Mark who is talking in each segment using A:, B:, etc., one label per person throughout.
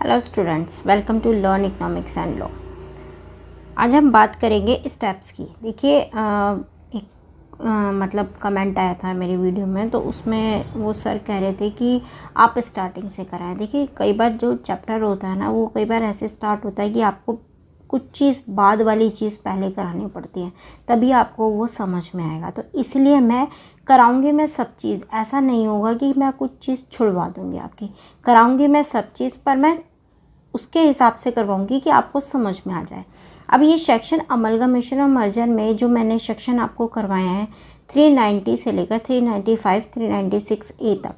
A: Hello students, welcome to learn economics and law. आज हम बात करेंगे स्टेप्स की। देखिए एक मतलब कमेंट आया था मेरी वीडियो में, तो उसमें वो सर कह रहे थे कि आप स्टार्टिंग से कराएं। देखिए कई बार जो चैप्टर होता है ना, वो कई बार ऐसे स्टार्ट होता है कि आपको कुछ चीज़ बाद वाली चीज़ पहले करानी पड़ती है, तभी आपको वो समझ में आएगा। तो इसलिए मैं कराऊंगी मैं सब चीज़, ऐसा नहीं होगा कि मैं कुछ चीज़ छुड़वा दूंगी आपकी। कराऊंगी मैं सब चीज़, पर मैं उसके हिसाब से करवाऊंगी कि आपको समझ में आ जाए। अब ये सेक्शन अमलगमेशन और मर्जर में जो मैंने सेक्शन आपको करवाए हैं 390 से लेकर 395 396 ए तक,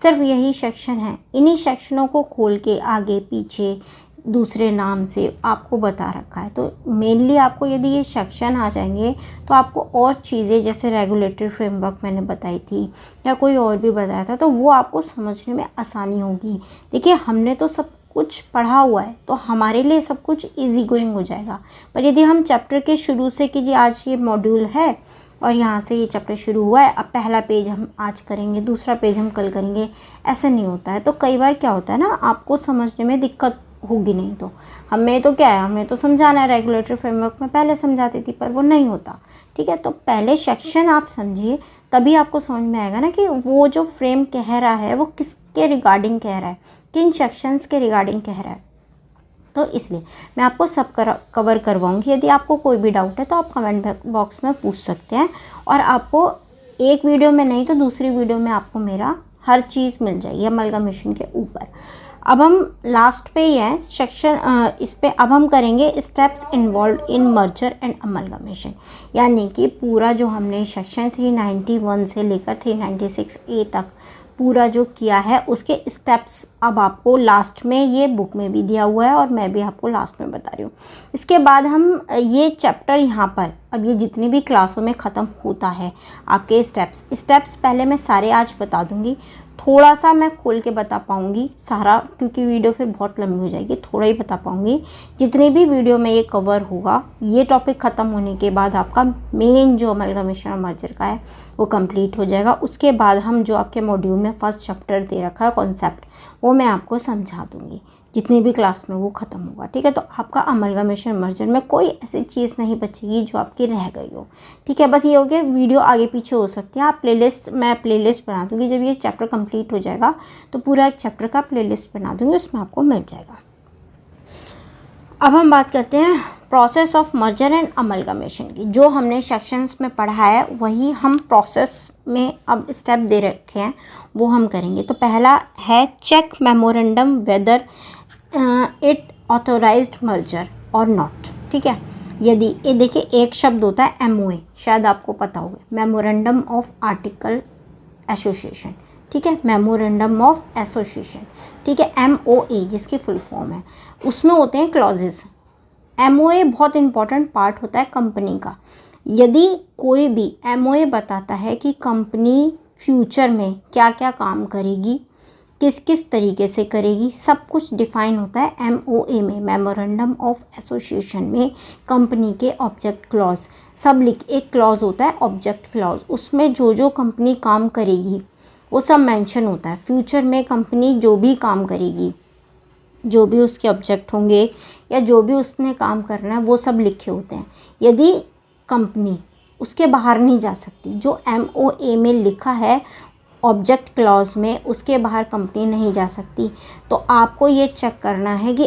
A: सिर्फ यही सेक्शन है। इन्हीं सेक्शनों को खोल के आगे पीछे दूसरे नाम से आपको बता रखा है। तो मेनली आपको यदि ये सेक्शन आ जाएंगे तो आपको और चीज़ें जैसे रेगुलेटरी फ्रेमवर्क मैंने बताई थी या कोई और भी बताया था, तो वो आपको समझने में आसानी होगी। देखिए हमने तो सब कुछ पढ़ा हुआ है, तो हमारे लिए सब कुछ इजी गोइंग हो जाएगा। पर यदि हम चैप्टर के शुरू से कि जी आज ये मॉड्यूल है और यहाँ से ये चैप्टर शुरू हुआ है, अब पहला पेज हम आज करेंगे, दूसरा पेज हम कल करेंगे, ऐसा नहीं होता है। तो कई बार क्या होता है ना, आपको समझने में दिक्कत होगी नहीं। तो हमें तो क्या है, हमें तो समझाना है। रेगुलेटरी फ्रेमवर्क में पहले समझाती थी, पर वो नहीं होता। ठीक है, तो पहले सेक्शन आप समझिए, तभी आपको समझ में आएगा ना कि वो जो फ्रेम कह रहा है वो किसके रिगार्डिंग कह रहा है, किन सेक्शंस के रिगार्डिंग कह रहा है। तो इसलिए मैं आपको सब कवर करवाऊंगी। यदि आपको कोई भी डाउट है तो आप कमेंट बॉक्स में पूछ सकते हैं, और आपको एक वीडियो में नहीं तो दूसरी वीडियो में आपको मेरा हर चीज़ मिल जाएगी अमलगमेशन के ऊपर। अब हम लास्ट पे ही हैं सेक्शन, इस पे अब हम करेंगे steps involve in merger and amalgamation, यानी कि पूरा जो हमने सेक्शन 391 से लेकर 396 ए तक पूरा जो किया है उसके स्टेप्स अब आपको लास्ट में ये बुक में भी दिया हुआ है और मैं भी आपको लास्ट में बता रही हूँ। इसके बाद हम ये चैप्टर यहाँ पर अब ये जितनी भी क्लासों में ख़त्म होता है आपके स्टेप्स पहले मैं सारे आज बता दूँगी। थोड़ा सा मैं खोल के बता पाऊँगी सारा, क्योंकि वीडियो फिर बहुत लंबी हो जाएगी। थोड़ा ही बता पाऊँगी। जितनी भी वीडियो में ये कवर होगा, ये टॉपिक ख़त्म होने के बाद आपका मेन जो अमलगमेशन और मर्जर का है वो कंप्लीट हो जाएगा। उसके बाद हम जो आपके मॉड्यूल में फर्स्ट चैप्टर दे रखा है कॉन्सेप्ट, वो मैं आपको समझा दूँगी जितनी भी क्लास में वो ख़त्म होगा। ठीक है, तो आपका अमलगमेशन मर्जर में कोई ऐसी चीज़ नहीं बचेगी जो आपकी रह गई हो। ठीक है, बस ये हो गया। वीडियो आगे पीछे हो सकती है, आप मैं प्लेलिस्ट बना दूँगी। जब ये चैप्टर कंप्लीट हो जाएगा तो पूरा एक चैप्टर का प्लेलिस्ट बना दूँगी, उसमें आपको मिल जाएगा। अब हम बात करते हैं process of merger and amalgamation की। जो हमने सेक्शंस में पढ़ा है वही हम प्रोसेस में अब स्टेप दे रखे हैं, वो हम करेंगे। तो पहला है check memorandum whether it authorised merger और नॉट। ठीक है, यदि ये देखिए एक शब्द होता है MOA, शायद आपको पता होगा, मेमोरेंडम ऑफ आर्टिकल एसोसिएशन। ठीक है, मेमोरेंडम ऑफ एसोसिएशन। ठीक है, MOA जिसकी फुल फॉर्म है, उसमें होते हैं क्लॉजेस। MOA बहुत इंपॉर्टेंट पार्ट होता है कंपनी का। यदि कोई भी MOA बताता है कि कंपनी फ्यूचर में क्या क्या काम करेगी, किस किस तरीके से करेगी, सब कुछ डिफाइन होता है MOA में, मेमोरेंडम ऑफ एसोसिएशन में। कंपनी के ऑब्जेक्ट क्लॉज सब एक क्लॉज होता है ऑब्जेक्ट क्लॉज, उसमें जो जो कंपनी काम करेगी वो सब मेंशन होता है। फ्यूचर में कंपनी जो भी काम करेगी, जो भी उसके ऑब्जेक्ट होंगे या जो भी उसने काम करना है, वो सब लिखे होते हैं। यदि कंपनी उसके बाहर नहीं जा सकती, जो MOA में लिखा है ऑब्जेक्ट क्लॉज में, उसके बाहर कंपनी नहीं जा सकती, तो आपको ये चेक करना है कि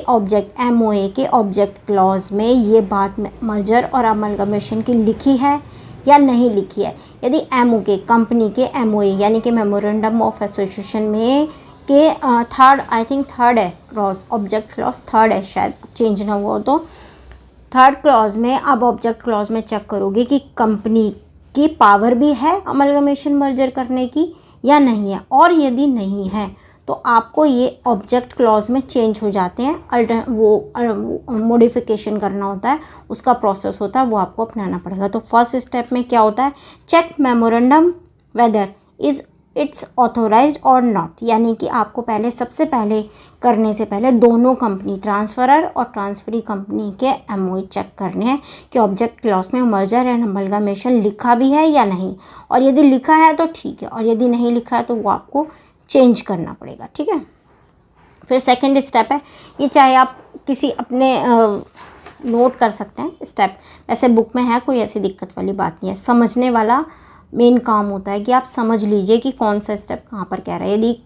A: MOA के ऑब्जेक्ट क्लॉज में ये बात मर्जर और अमलगमेशन की लिखी है या नहीं लिखी है। यदि कंपनी के MOA यानी कि मेमोरेंडम ऑफ एसोसिएशन में के थर्ड है क्लॉज, ऑब्जेक्ट क्लॉज थर्ड है, शायद चेंज ना हुआ तो थर्ड क्लॉज में, अब ऑब्जेक्ट क्लॉज में चेक करोगे कि कंपनी की पावर भी है अमलगमेशन मर्जर करने की या नहीं है, और यदि नहीं है तो आपको ये ऑब्जेक्ट क्लॉज में चेंज हो जाते हैं। वो मॉडिफिकेशन करना होता है, उसका प्रोसेस होता है, वो आपको अपनाना पड़ेगा। तो फर्स्ट स्टेप में क्या होता है, check memorandum whether is it's authorised और नॉट, यानी कि आपको पहले सबसे पहले करने से पहले दोनों कंपनी, ट्रांसफरर और ट्रांसफरी कंपनी के MOA चेक करने हैं कि ऑब्जेक्ट क्लॉज में मर्जर एंड अमलगमेशन लिखा भी है या नहीं, और यदि लिखा है तो ठीक है, और यदि नहीं लिखा है तो वो आपको चेंज करना पड़ेगा। ठीक है, फिर सेकंड स्टेप है, ये चाहे आप किसी अपने नोट कर सकते हैं स्टेप, ऐसे बुक में है, कोई ऐसी दिक्कत वाली बात नहीं है। समझने वाला मेन काम होता है कि आप समझ लीजिए कि कौन सा स्टेप कहाँ पर कह रहा है। यदि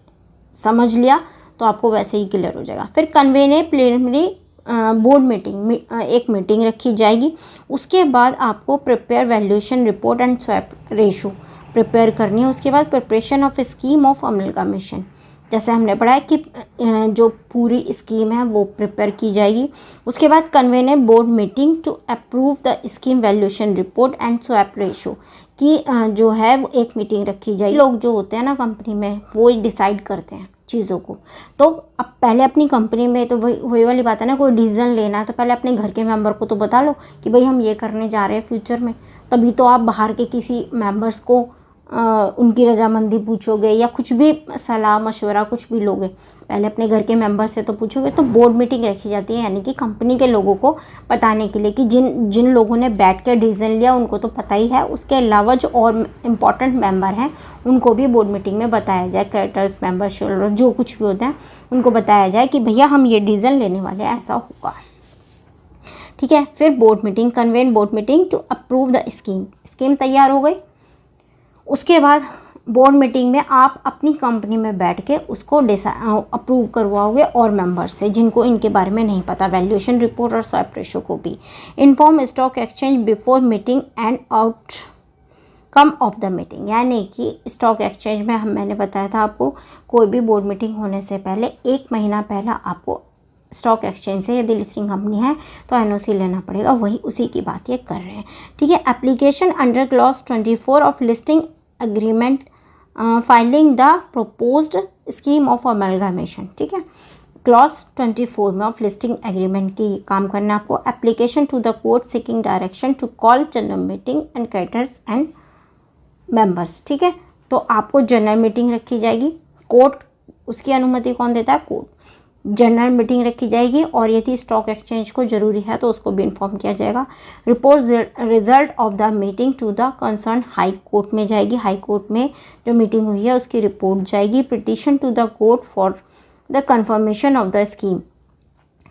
A: समझ लिया तो आपको वैसे ही क्लियर हो जाएगा। फिर कन्वेन ए प्रिलिमिनरी बोर्ड मीटिंग, एक मीटिंग रखी जाएगी। उसके बाद आपको prepare valuation report and swap ratio prepare करनी है। उसके बाद प्रिपरेशन ऑफ स्कीम ऑफ अमलगामेशन, जैसे हमने पढ़ा है कि जो पूरी स्कीम है वो प्रिपेयर की जाएगी। उसके बाद convene a board meeting to approve the scheme valuation report and swap ratio की जो है वो एक मीटिंग रखी जाएगी। लोग जो होते हैं ना कंपनी में, वो डिसाइड करते हैं चीज़ों को। तो अब पहले अपनी कंपनी में तो वही वाली बात है ना, कोई डिसीजन लेना है तो पहले अपने घर के मेंबर को तो बता लो कि भाई हम ये करने जा रहे हैं फ्यूचर में, तभी तो आप बाहर के किसी मेंबर्स को उनकी रजामंदी पूछोगे या कुछ भी सलाह मशवरा कुछ भी लोगे, पहले अपने घर के मेंबर से तो पूछोगे। तो बोर्ड मीटिंग रखी जाती है, यानी कि कंपनी के लोगों को बताने के लिए कि जिन लोगों ने बैठ के डिसीजन लिया उनको तो पता ही है, उसके अलावा जो और इम्पॉर्टेंट मेंबर हैं उनको भी बोर्ड मीटिंग में बताया जाए, क्रेडिटर्स मेंबर शेयरहोल्डर जो कुछ भी होते हैं उनको बताया जाए कि भैया हम ये डिसीजन लेने वाले हैं, ऐसा होगा। ठीक है। फिर board meeting, convene board meeting to approve the scheme तैयार हो गई। उसके बाद बोर्ड मीटिंग में आप अपनी कंपनी में बैठ के उसको अप्रूव करवाओगे और मेंबर्स से जिनको इनके बारे में नहीं पता, वैल्यूएशन रिपोर्ट और स्वैप रेशो को भी। Inform stock exchange before meeting and outcome of the meeting, यानी कि स्टॉक एक्सचेंज में मैंने बताया था आपको, कोई भी बोर्ड मीटिंग होने से पहले 1 महीना पहला आपको स्टॉक एक्सचेंज से, यदि लिस्टिंग कंपनी है तो एनओसी लेना पड़ेगा, वही उसी की बात ये कर रहे हैं। ठीक है। Application under clause 24 of listing agreement filing the proposed scheme of amalgamation. ठीक है। क्लॉज 24 में ऑफ लिस्टिंग एग्रीमेंट की काम करना आपको। Application to the court seeking direction to call general meeting and creditors and members. ठीक है। तो आपको जनरल मीटिंग रखी जाएगी, कोर्ट उसकी अनुमति कौन देता है? कोर्ट। जनरल मीटिंग रखी जाएगी और यदि स्टॉक एक्सचेंज को ज़रूरी है तो उसको भी इन्फॉर्म किया जाएगा। Report result of the meeting to the concern high court में जाएगी, हाई कोर्ट में जो मीटिंग हुई है उसकी रिपोर्ट जाएगी। Petition to the court for the confirmation of the scheme.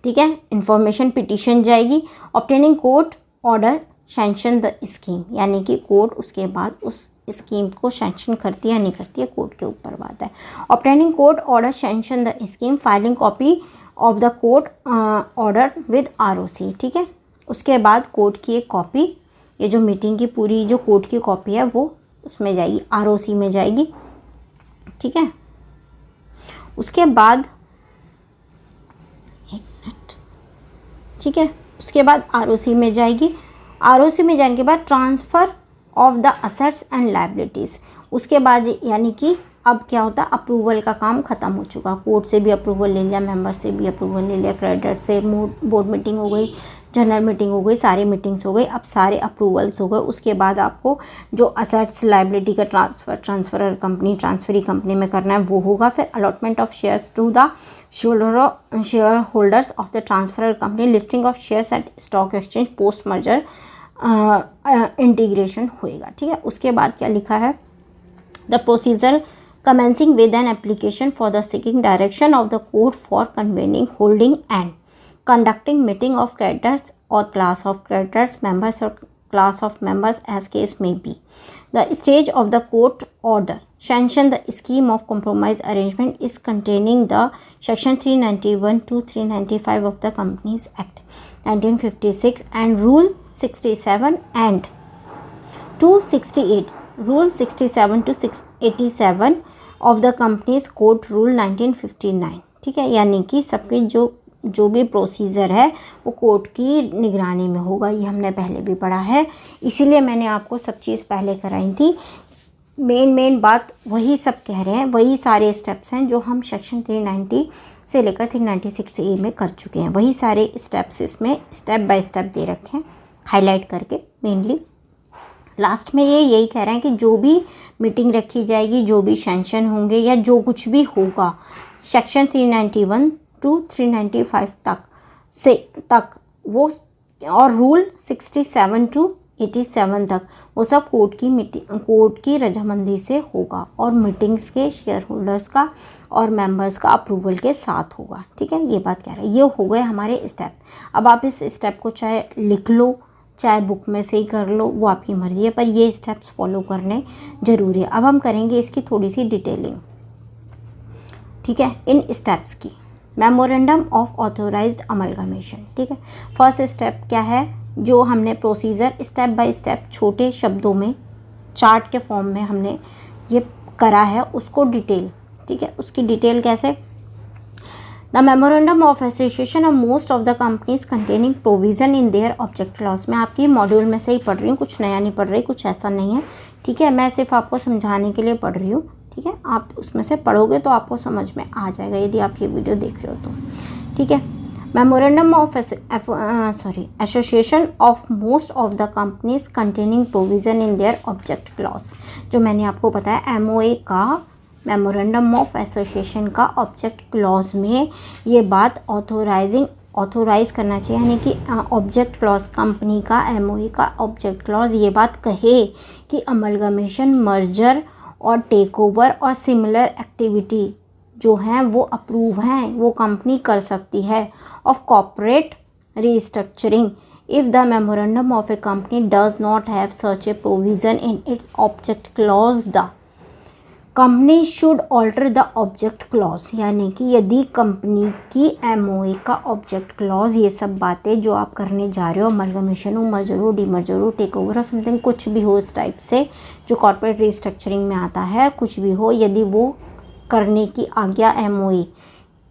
A: ठीक है। इन्फॉर्मेशन पिटीशन जाएगी। Obtaining court order sanction the scheme, यानी कि कोर्ट उसके बाद उस स्कीम को सैंक्शन करती है या नहीं करती है, कोर्ट के ऊपर बात है। Obtaining court order sanction the scheme, filing copy of the court order with ROC. ठीक है। उसके बाद कोर्ट की एक कॉपी, ये जो मीटिंग की पूरी जो कोर्ट की कॉपी है वो उसमें जाएगी, आरओसी में जाएगी। ठीक है। उसके बाद एक मिनट, ठीक है, उसके बाद आरओसी में जाएगी। आरओसी में जाने के बाद transfer of the assets and liabilities, उसके बाद यानी कि अब क्या होता है, अप्रूवल का काम ख़त्म हो चुका। कोर्ट से भी अप्रूवल ले लिया, मेंबर से भी अप्रूवल ले लिया, क्रेडिटर से बोर्ड मीटिंग हो गई, जनरल मीटिंग हो गई, सारी मीटिंग्स हो गई, अब सारे अप्रूवल्स हो गए। उसके बाद आपको जो असेट्स लायबिलिटी का ट्रांसफरी कंपनी में करना है वो होगा। फिर allotment of shares to the share holders of the transfer company, listing of shares at stock exchange, post merger integration होएगा। ठीक है। उसके बाद क्या लिखा है, the procedure commencing with an application for the seeking direction of the court for convening, holding and conducting meeting of creditors or class of creditors, members or class of members as case may be. The stage of the court order sanction the scheme of compromise arrangement is containing the section 391 to 395 of the Companies Act 1956 and Rule 67 and 268, Rule 67 to 87 of the companies code rule 1959। ठीक है। यानी कि सबके जो भी procedure है वो court की निगरानी में होगा, ये हमने पहले भी पढ़ा है, इसीलिए मैंने आपको सब चीज़ पहले कराई थी। मेन बात वही सब कह रहे हैं, वही सारे स्टेप्स हैं जो हम सेक्शन 390 से लेकर 396A में कर चुके हैं, वही सारे स्टेप्स इसमें स्टेप बाय स्टेप दे रखे हैं हाईलाइट करके। मेनली लास्ट में ये यही कह रहे हैं कि जो भी मीटिंग रखी जाएगी, जो भी सैंक्शन होंगे या जो कुछ भी होगा सेक्शन 391 टू 395 तक वो, और रूल 67 टू 87 तक वो सब कोर्ट की रजामंदी से होगा और मीटिंग्स के शेयर होल्डर्स का और मेंबर्स का अप्रूवल के साथ होगा। ठीक है, ये बात कह रहा है। ये हो गए हमारे स्टेप। अब आप इस स्टेप को चाहे लिख लो चाहे बुक में से ही कर लो, वो आपकी मर्ज़ी है, पर ये स्टेप्स फॉलो करने ज़रूरी है। अब हम करेंगे इसकी थोड़ी सी डिटेलिंग। ठीक है, इन स्टेप्स की। Memorandum of authorised amalgamation. ठीक है, फर्स्ट स्टेप क्या है, जो हमने प्रोसीजर स्टेप बाय स्टेप छोटे शब्दों में चार्ट के फॉर्म में हमने ये करा है, उसको डिटेल। ठीक है, उसकी डिटेल कैसे, the memorandum of association of most of the companies containing provision in their object clause. मैं आपकी मॉड्यूल में से ही पढ़ रही हूँ, कुछ नया नहीं पढ़ रही, कुछ ऐसा नहीं है। ठीक है, मैं सिर्फ आपको समझाने के लिए पढ़ रही हूँ। ठीक है, आप उसमें से पढ़ोगे तो आपको समझ में आ जाएगा यदि आप ये वीडियो देख रहे हो तो। ठीक है, memorandum of association of most of the companies containing provision in their object clause. जो मैंने आपको बताया MOA का, मेमोरेंडम ऑफ एसोसिएशन का ऑब्जेक्ट क्लॉज में ये बात ऑथोराइज करना चाहिए, यानी कि ऑब्जेक्ट क्लॉज कंपनी का MOA का ऑब्जेक्ट क्लॉज ये बात कहे कि अमलगमेशन, मर्जर और टेक ओवर और सिमिलर एक्टिविटी जो हैं वो अप्रूव हैं, वो कंपनी कर सकती है, of corporate restructuring if the memorandum of a company does not have such a provision in its object clause, the company should alter the object clause। यानी कि यदि कंपनी की MOA का ऑब्जेक्ट क्लॉज ये सब बातें जो आप करने जा रहे हो, अमलगमेशन हो, मर्जर हो, डीमर्जर हो, टेक ओवर हो, समथिंग कुछ भी हो इस टाइप से जो कॉर्पोरेट रिस्ट्रक्चरिंग में आता है, कुछ भी हो, यदि वो करने की आज्ञा MOA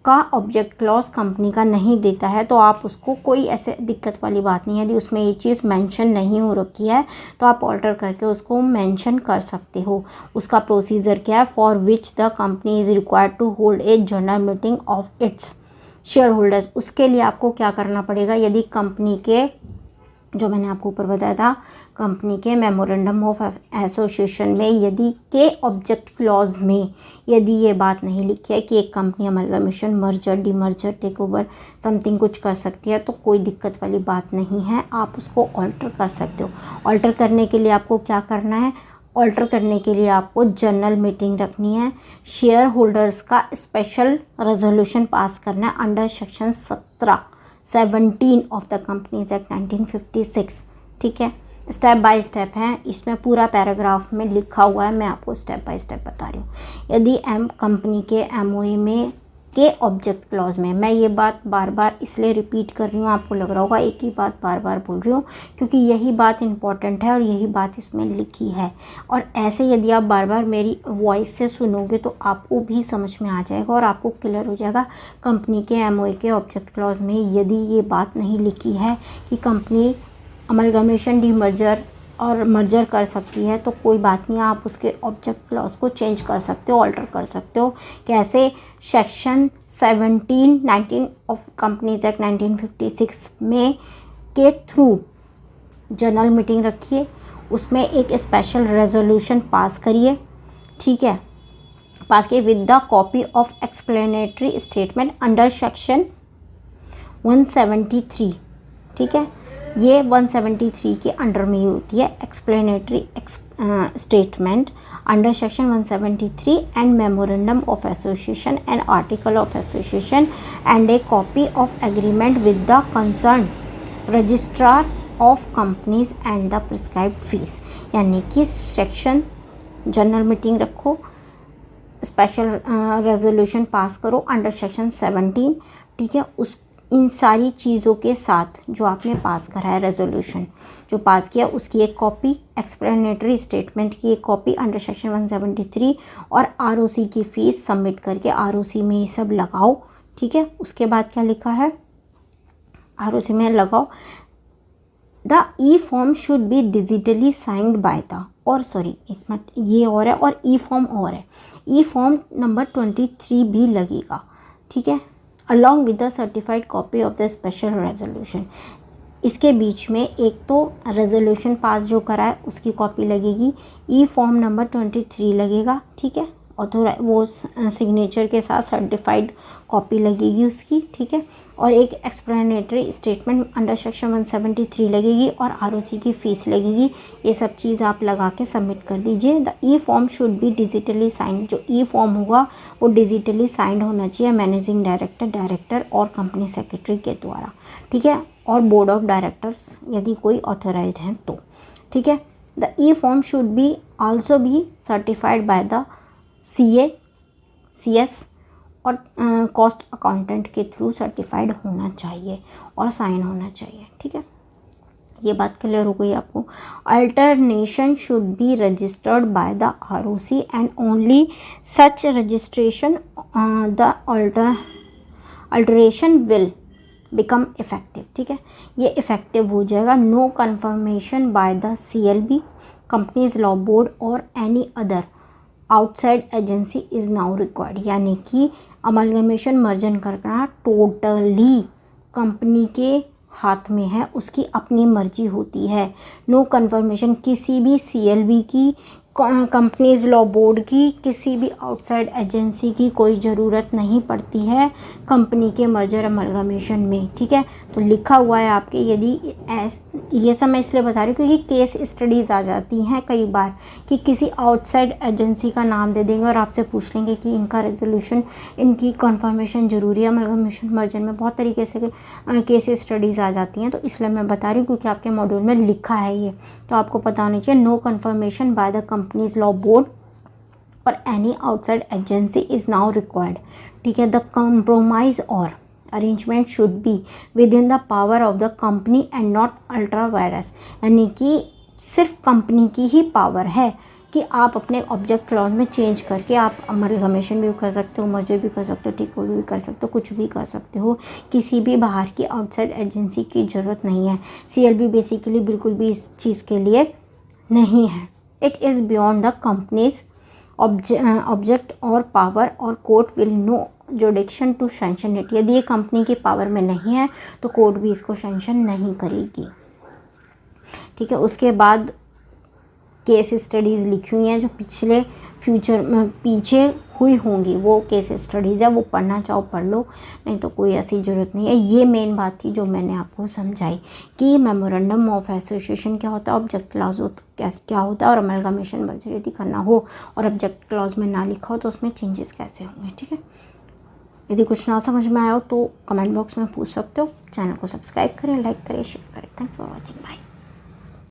A: का ऑब्जेक्ट क्लॉज कंपनी का नहीं देता है तो आप उसको, कोई ऐसे दिक्कत वाली बात नहीं है। यदि उसमें ये चीज़ मेंशन नहीं हो रखी है तो आप ऑल्टर करके उसको मेंशन कर सकते हो। उसका प्रोसीजर क्या है, for which the company is required to hold a general meeting of its share holders. उसके लिए आपको क्या करना पड़ेगा, यदि कंपनी के, जो मैंने आपको ऊपर बताया था, कंपनी के मेमोरेंडम ऑफ एसोसिएशन में यदि के ऑब्जेक्ट क्लॉज में यदि ये बात नहीं लिखी है कि एक company amalgamation, merger, demerger, take over something कुछ कर सकती है, तो कोई दिक्कत वाली बात नहीं है, आप उसको ऑल्टर कर सकते हो। ऑल्टर करने के लिए आपको क्या करना है, ऑल्टर करने के लिए आपको जनरल मीटिंग रखनी है, शेयर होल्डर्स का स्पेशल रेजोल्यूशन पास करना है under section 17 of the companies act 1956। ठीक है, स्टेप बाय स्टेप है, इसमें पूरा पैराग्राफ में लिखा हुआ है, मैं आपको स्टेप बाय स्टेप बता रही हूँ। यदि कंपनी के MOA में के ऑब्जेक्ट क्लॉज में, मैं ये बात बार बार इसलिए रिपीट कर रही हूँ, आपको लग रहा होगा एक ही बात बार बार बोल रही हूँ, क्योंकि यही बात इंपॉर्टेंट है और यही बात इसमें लिखी है। और ऐसे यदि आप बार बार मेरी वॉइस से सुनोगे तो आपको भी समझ में आ जाएगा और आपको क्लियर हो जाएगा। कंपनी के MOA के ऑब्जेक्ट क्लॉज में यदि ये बात नहीं लिखी है कि कंपनी अमलगमेशन, डीमर्जर और मर्जर कर सकती है, तो कोई बात नहीं, आप उसके ऑब्जेक्ट क्लॉज को चेंज कर सकते हो, ऑल्टर कर सकते हो। कैसे, सेक्शन 19 ऑफ कंपनीज एक्ट 1956 में के थ्रू जनरल मीटिंग रखिए, उसमें एक स्पेशल रेजोल्यूशन पास करिए। ठीक है, पास किए with the copy of explanatory statement under section 173। ठीक है, ये 173 के अंडर में ही होती है, explanatory statement under section 173 and memorandum of association and article of association and A copy of agreement with the concern registrar of companies and the prescribed fees. यानी कि section general meeting रखो, special resolution pass करो under section 17। ठीक है, उस इन सारी चीज़ों के साथ जो आपने पास करा है, रेजोल्यूशन जो पास किया, उसकी एक कॉपी, एक्सप्लेनेटरी स्टेटमेंट की एक कॉपी अंडर सेक्शन 173 और ROC की फ़ीस सबमिट करके ROC में ये सब लगाओ। ठीक है, उसके बाद क्या लिखा है, ROC में लगाओ, द E-फॉर्म should be digitally signed by the, और सॉरी एक मिनट, ये और है और E-फॉर्म और है, E-फॉर्म नंबर 23 भी लगेगा। ठीक है, along with the certified copy of the special resolution। इसके बीच में एक तो रेजोल्यूशन पास जो करा है उसकी कॉपी लगेगी, E-फॉर्म नंबर 23 लगेगा। ठीक है, वो सिग्नेचर के साथ सर्टिफाइड कॉपी लगेगी उसकी, ठीक है। और एक एक्सप्लेनेटरी स्टेटमेंट अंडर सेक्शन 173 लगेगी और आरओसी की फ़ीस लगेगी। ये सब चीज़ आप लगा के सबमिट कर दीजिए। The E form should be digitally signed, जो ई फॉर्म होगा वो डिजिटली साइंड होना चाहिए मैनेजिंग डायरेक्टर और कंपनी सेक्रेटरी के द्वारा, ठीक है, और बोर्ड ऑफ डायरेक्टर्स यदि कोई ऑथराइज्ड हैं तो, ठीक है। The E form should be also be certified by the CS और कॉस्ट अकाउंटेंट के थ्रू सर्टिफाइड होना चाहिए और साइन होना चाहिए, ठीक है। ये बात क्लियर हो गई आपको। Alteration should be registered by the ROC and only such registration the alteration will become effective, ठीक है, ये इफेक्टिव हो जाएगा। No confirmation by the CLB, companies law board और any other outside agency is now required, यानी कि amalgamation मर्जन करना totally company के हाथ में है, उसकी अपनी मर्जी होती है। नो कन्फर्मेशन किसी भी CLB की, कंपनीज लॉ बोर्ड की, किसी भी आउटसाइड एजेंसी की कोई ज़रूरत नहीं पड़ती है कंपनी के मर्जर अमलगमेशन में, ठीक है। तो लिखा हुआ है आपके, यदि ये सब मैं इसलिए बता रही हूँ क्योंकि केस स्टडीज़ आ जाती हैं कई बार कि किसी आउटसाइड एजेंसी का नाम दे देंगे और आपसे पूछ लेंगे कि इनका रेजोल्यूशन, इनकी कन्फर्मेशन ज़रूरी है अमलगमेशन मर्जर में। बहुत तरीके से केस स्टडीज़ आ जाती हैं, तो इसलिए मैं बता रही हूँ क्योंकि आपके मॉड्यूल में लिखा है ये, तो आपको पता होना चाहिए। No confirmation by the companies law board और any outside agency is now required, ठीक है। द कंप्रोमाइज और arrangement should be within the power of the company and not ultra vires, यानी कि सिर्फ कंपनी की ही पावर है कि आप अपने ऑब्जेक्ट क्लॉज में चेंज करके आप अमलगमेशन भी कर सकते हो, मर्जर भी कर सकते हो, टेक ओवर भी कर सकते हो, कुछ भी कर सकते हो। किसी भी बाहर की आउटसाइड एजेंसी की ज़रूरत नहीं है। CLB बेसिकली बिल्कुल भी इस चीज़ के लिए नहीं है। It is beyond the companies object और पावर और court will no jurisdiction to sanction it, यदि ये कंपनी की पावर में नहीं है तो कोर्ट भी इसको सैंक्शन नहीं करेगी, ठीक है। उसके बाद केस स्टडीज़ लिखी हुई हैं जो पिछले फ्यूचर में पीछे हुई होंगी, वो केस स्टडीज़ है, वो पढ़ना चाहो पढ़ लो, नहीं तो कोई ऐसी ज़रूरत नहीं है। ये मेन बात थी जो मैंने आपको समझाई कि मेमोरेंडम ऑफ एसोसिएशन क्या होता है, ऑब्जेक्ट क्लॉज क्या होता है, और अमलगमेशन मर्जर यदि करना हो और ऑब्जेक्ट क्लॉज में ना लिखा हो तो उसमें चेंजेस कैसे होंगे, ठीक है। यदि कुछ ना समझ में आया हो तो कमेंट बॉक्स में पूछ सकते हो। चैनल को सब्सक्राइब करें, लाइक करें, शेयर करें। Thanks for watching, bye.